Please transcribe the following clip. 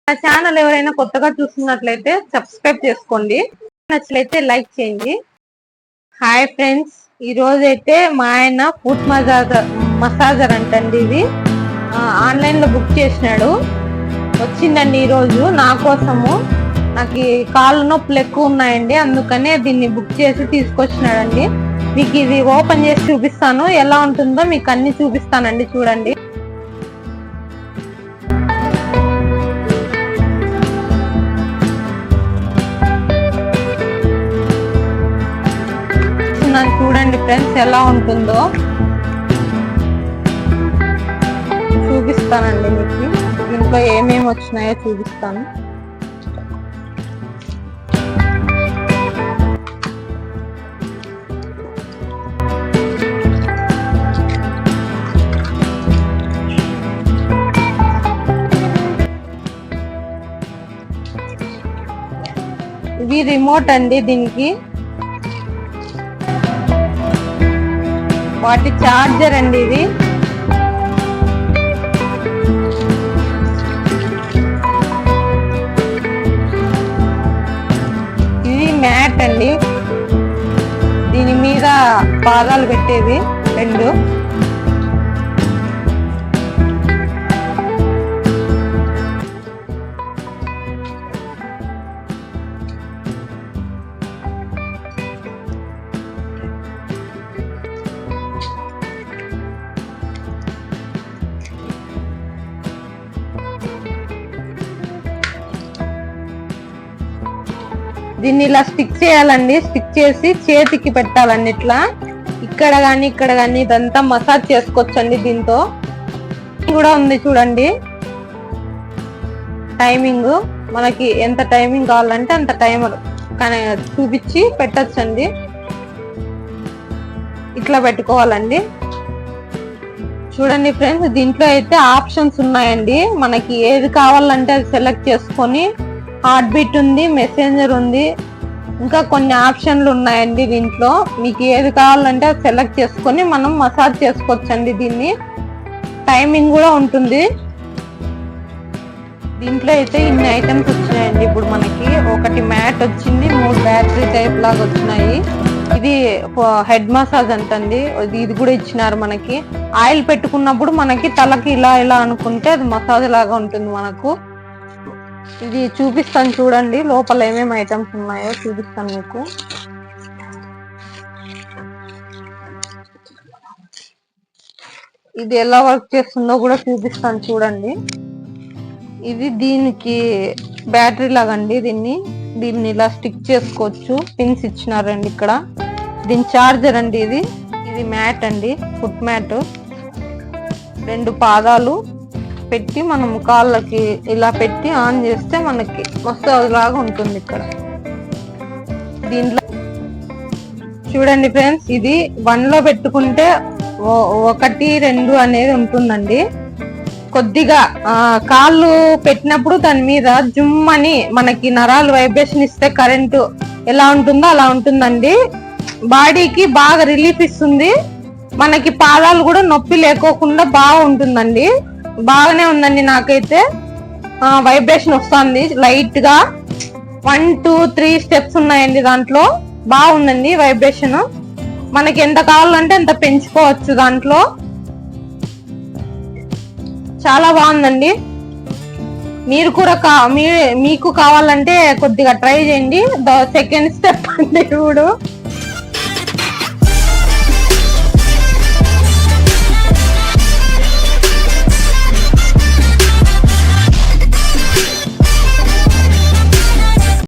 నా ఛానల్ ఎవరైనా కొత్తగా చూస్తున్నట్లయితే సబ్స్క్రైబ్ చేసుకోండి, నచ్చినట్లయితే లైక్ చేయండి. హాయ్ ఫ్రెండ్స్, ఈ రోజు అయితే మా ఆయన ఫుట్ మసాజర్ అంటండి. ఇది ఆన్లైన్ లో బుక్ చేసినాడు, వచ్చిందండి ఈ రోజు నా కోసము. నాకు కాళ్ళు నొప్పులు ఎక్కువ ఉన్నాయండి, అందుకనే దీన్ని బుక్ చేసి తీసుకొచ్చినాడండి. మీకు ఇది ఓపెన్ చేసి చూపిస్తాను, ఎలా ఉంటుందో మీకు అన్ని చూపిస్తానండి. చూడండి, చూడండి ఫ్రెండ్స్ ఎలా ఉంటుందో చూపిస్తానండి. మీకు దీంట్లో ఏమేమి వచ్చినాయో చూపిస్తాను. ఇది రిమోట్ అండి, దీనికి వాటి చార్జర్ అండి. ఇది మ్యాట్ అండి, దీని మీద పాదాలు పెట్టేది రెండు. దీన్ని ఇలా స్టిక్ చేయాలండి, స్టిక్ చేసి చేతికి పెట్టాలండి. ఇట్లా ఇక్కడ గాని ఇదంతా మసాజ్ చేసుకోవచ్చండి. దీంతో కూడా ఉంది చూడండి, టైమింగ్. మనకి ఎంత టైమింగ్ కావాలంటే అంత టైమర్ చూపించి పెట్టచ్చండి. ఇట్లా పెట్టుకోవాలండి. చూడండి ఫ్రెండ్స్, దీంట్లో అయితే ఆప్షన్స్ ఉన్నాయండి. మనకి ఏది కావాలంటే అది సెలెక్ట్ చేసుకొని, హార్ట్ బీట్ ఉంది, మెసెంజర్ ఉంది, ఇంకా కొన్ని ఆప్షన్లు ఉన్నాయండి. దీంట్లో మీకు ఏది కావాలంటే అది సెలెక్ట్ చేసుకొని మనం మసాజ్ చేసుకోవచ్చండి. దీన్ని టైమింగ్ కూడా ఉంటుంది. దీంట్లో అయితే ఇన్ని ఐటమ్స్ వచ్చినాయండి. ఇప్పుడు మనకి ఒకటి మ్యాట్ వచ్చింది, 3 బ్యాటరీ టైప్ లాగా వచ్చినాయి. ఇది హెడ్ మసాజ్ అంటండి, ఇది కూడా ఇచ్చినారు. మనకి ఆయిల్ పెట్టుకున్నప్పుడు మనకి తలకి ఇలా అనుకుంటే అది మసాజ్ లాగా ఉంటుంది మనకు. ఇది చూపిస్తాను చూడండి, లోపల ఏమేమి ఐటమ్స్ ఉన్నాయో చూపిస్తాను మీకు. ఇది ఎలా వర్క్ చేస్తుందో కూడా చూపిస్తాను చూడండి. ఇది దీనికి బ్యాటరీ లాగండి. దీన్ని ఇలా స్టిక్ చేసుకోవచ్చు, పిన్స్ ఇచ్చినారండి ఇక్కడ. దీని చార్జర్ అండి. ఇది మ్యాట్ అండి, ఫుట్ మ్యాట్. 2 పాదాలు పెట్టి మనం కాళ్ళకి ఇలా పెట్టి ఆన్ చేస్తే మనకి మసాజ్ లాగా ఉంటుంది ఇక్కడ. దీంట్లో చూడండి ఫ్రెండ్స్, ఇది 1 లో పెట్టుకుంటే 1, 2 అనేది ఉంటుందండి. కొద్దిగా కాళ్ళు పెట్టినప్పుడు దాని మీద జుమ్ అని మనకి నరాలు వైబ్రేషన్ ఇస్తే కరెంటు ఎలా ఉంటుందో అలా ఉంటుందండి. బాడీకి బాగా రిలీఫ్ ఇస్తుంది. మనకి పాదాలు కూడా నొప్పి లేకోకుండా బాగా ఉంటుందండి. బాగానే ఉందండి, నాకైతే వైబ్రేషన్ వస్తుంది లైట్ గా. 1, 2, 3 స్టెప్స్ ఉన్నాయండి దాంట్లో. బాగుందండి వైబ్రేషన్. మనకి ఎంత కావాలంటే అంత పెంచుకోవచ్చు దాంట్లో. చాలా బాగుందండి. మీరు కూడా మీకు కావాలంటే కొద్దిగా ట్రై చేయండి. సెకండ్ స్టెప్ అంటే ఇప్పుడు